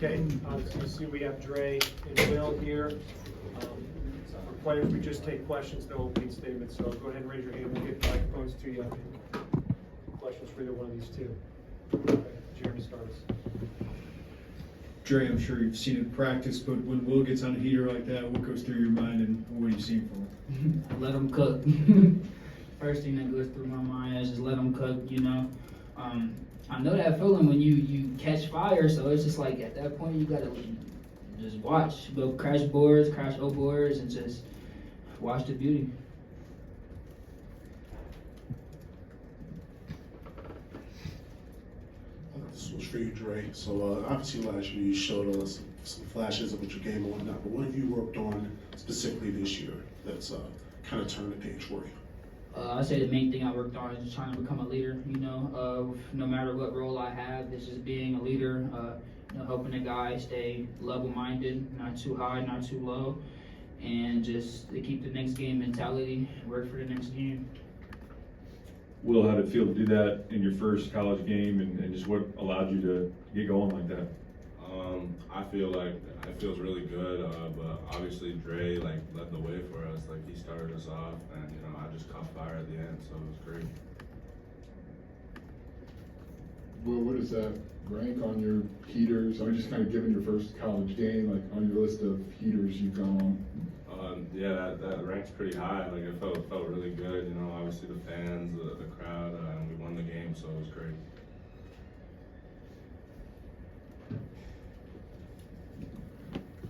Okay, so you see we have Dre and Will here. For players, we just take questions, no opening statements, so go ahead and raise your hand, we'll get microphones to you. Questions for either one of these two. Okay, Jeremy starts. Dre, I'm sure you've seen it in practice, but when Will gets on a heater like that, what goes through your mind and what are you seeing for him? Let him cook. First thing that goes through my mind is just let him cook, you know. I know that feeling when you catch fire, so it's just like at that point you gotta just watch. Go crash boards, crash O boards, and just watch the beauty. This was for you, Dre. So obviously last year you showed us some flashes of what your game and whatnot, but what have you worked on specifically this year that's kind of turned the page for you? I say the main thing I worked on is just trying to become a leader, you know, no matter what role I have, it's just being a leader, you know, helping the guys stay level-minded, not too high, not too low, and just to keep the next game mentality, work for the next game. Will, how did it feel to do that in your first college game, and just what allowed you to get going like that? I feel like it feels really good, but obviously Dre led the way for us. Like he started us off, and I just caught fire at the end, so it was great. Well, what does that rank on your heaters? I'm just kind of giving your first college game, like on your list of heaters you've gone on. Yeah, that ranks pretty high. Like it felt really good. Obviously the fans, the crowd, and we won the game, so it was great.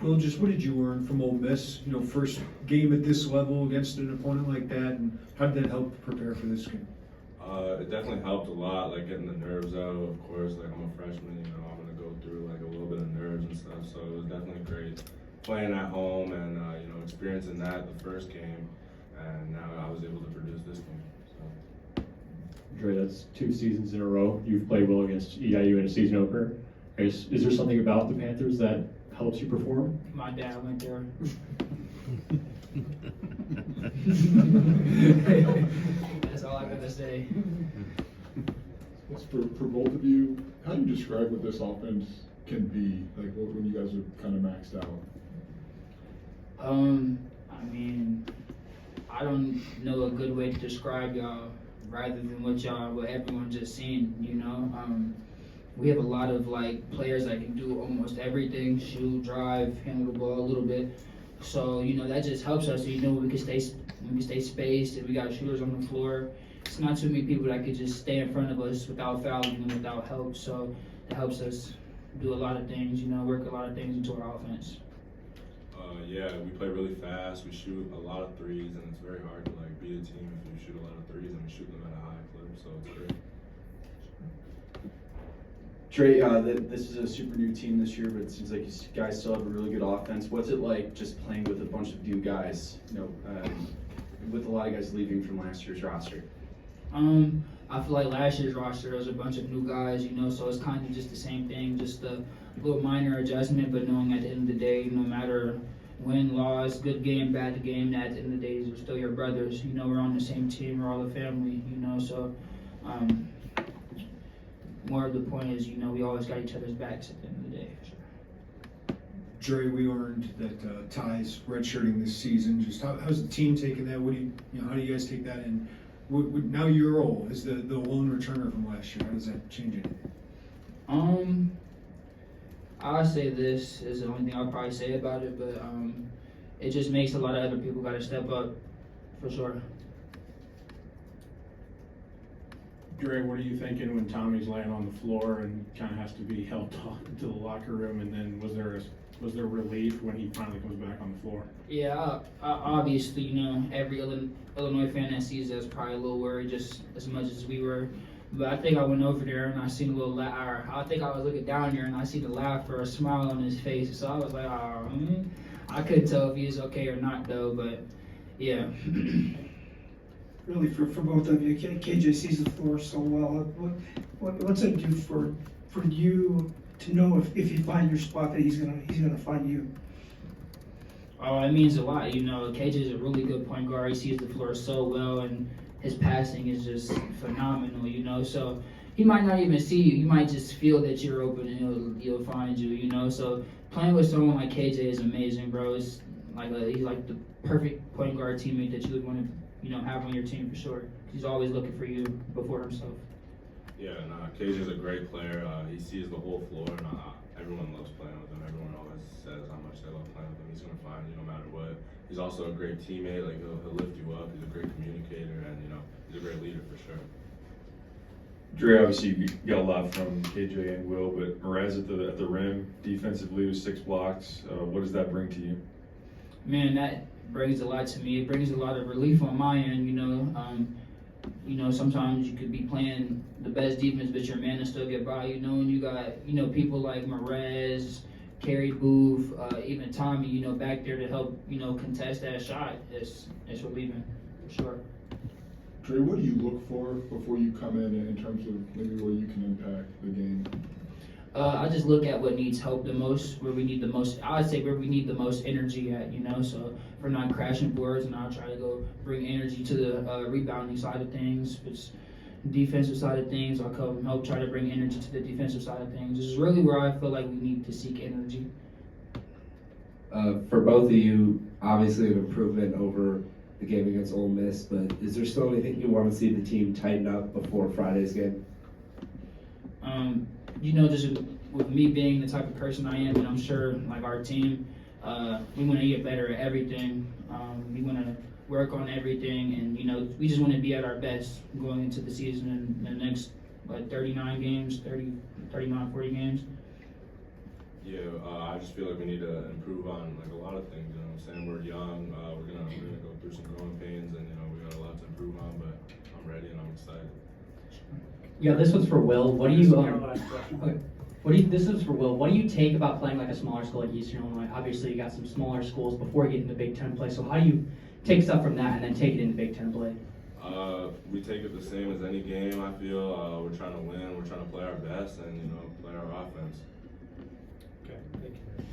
Will, just what did you learn from Ole Miss? You know, first game at this level against an opponent like that, and how did that help prepare for this game? It definitely helped a lot, like getting the nerves out. Of course, like I'm a freshman, I'm gonna go through like a little bit of nerves and stuff. So it was definitely great playing at home and experiencing that the first game, and now I was able to produce this game. So. Dre, that's 2 seasons in a row you've played well against EIU in a season opener. Is there something about the Panthers that helps you perform? My dad went there. That's all I gotta say. For both of you, how do you describe what this offense can be, like when you guys are kind of maxed out? I mean, I don't know a good way to describe y'all rather than what everyone just seen, you know. We have a lot of like players that can do almost everything, shoot, drive, handle the ball a little bit. So, that just helps us, we can stay spaced, and we got shooters on the floor. It's not too many people that could just stay in front of us without fouling and without help. So it helps us do a lot of things, work a lot of things into our offense. Yeah, we play really fast. We shoot a lot of threes, and it's very hard to beat a team if you shoot a lot of threes and we shoot them at a high clip. So it's great. Dre, this is a super new team this year, but it seems like you guys still have a really good offense. What's it like just playing with a bunch of new guys, with a lot of guys leaving from last year's roster? I feel like last year's roster was a bunch of new guys, so it's kind of just the same thing, just a little minor adjustment, but knowing at the end of the day, no matter win, loss, good game, bad game, at the end of the day, we're still your brothers. We're on the same team, we're all a family, so more of the point is, we always got each other's backs at the end of the day, for sure. Dre, we learned that Ty's redshirting this season. Just how's the team taking that? What do you how do you guys take that in? Now your role as the lone returner from last year. How does that change it? I'll say this is the only thing I'll probably say about it, but it just makes a lot of other people got to step up, for sure. Dre, what are you thinking when Tommy's laying on the floor and kind of has to be helped off to the locker room? And then was there relief when he finally comes back on the floor? Yeah, obviously, every Illinois fan that sees us probably a little worried, just as much as we were. But I think I went over there and I seen a little laugh. I think I was looking down there and I see the laugh or a smile on his face. So I was like, I couldn't tell if he was okay or not though. But yeah. Really, for both of you, KJ sees the floor so well. What's it do for you to know if you find your spot that he's gonna find you? Oh, it means a lot. KJ is a really good point guard. He sees the floor so well, and his passing is just phenomenal. So he might not even see you. You might just feel that you're open and he'll find you, you know. So playing with someone like KJ is amazing, bro. It's like he's like the perfect point guard teammate that you would want to, you know, have on your team for sure. He's always looking for you before himself. Yeah, KJ's a great player. He sees the whole floor, and everyone loves playing with him. Everyone always says how much they love playing with him. He's gonna find you no matter what. He's also a great teammate. Like he'll lift you up. He's a great communicator, and you know he's a great leader for sure. Dre, obviously you got a lot from KJ and Will, but Mraz at the rim, defensively with 6 blocks. What does that bring to you? Man, that brings a lot to me. It brings a lot of relief on my end, you know. You know, sometimes you could be playing the best defense, but your man will still get by, you know, and you got, you know, people like Mraz, Kerry Booth, even Tommy, you know, back there to help, you know, contest that shot. It's relieving, for sure. Dre, what do you look for before you come in terms of maybe where you can impact the game? I just look at what needs help the most, where we need the most, I would say where we need the most energy at, you know, so if we're not crashing boards, and I'll try to go bring energy to the rebounding side of things. If it's defensive side of things, I'll come help try to bring energy to the defensive side of things. This is really where I feel like we need to seek energy. For both of you, obviously an improvement over the game against Ole Miss, but is there still anything you want to see the team tighten up before Friday's game? You know, just with me being the type of person I am, and I'm sure like our team, we want to get better at everything. We want to work on everything, and you know, we just want to be at our best going into the season and the next 39 games, 39, 40 games. Yeah, I just feel like we need to improve on like a lot of things. You know what I'm saying? We're young. We're gonna go through some growing pains, and you know we got a lot to improve on. But I'm ready and I'm excited. Yeah, this one's for Will. What do This you is our last question. okay. This is for Will. What do you take about playing like a smaller school like Eastern Illinois? Obviously, you got some smaller schools before getting to Big Ten play. So how do you take stuff from that and then take it into Big Ten play? We take it the same as any game. I feel we're trying to win. We're trying to play our best and you know play our offense. Okay, thank you.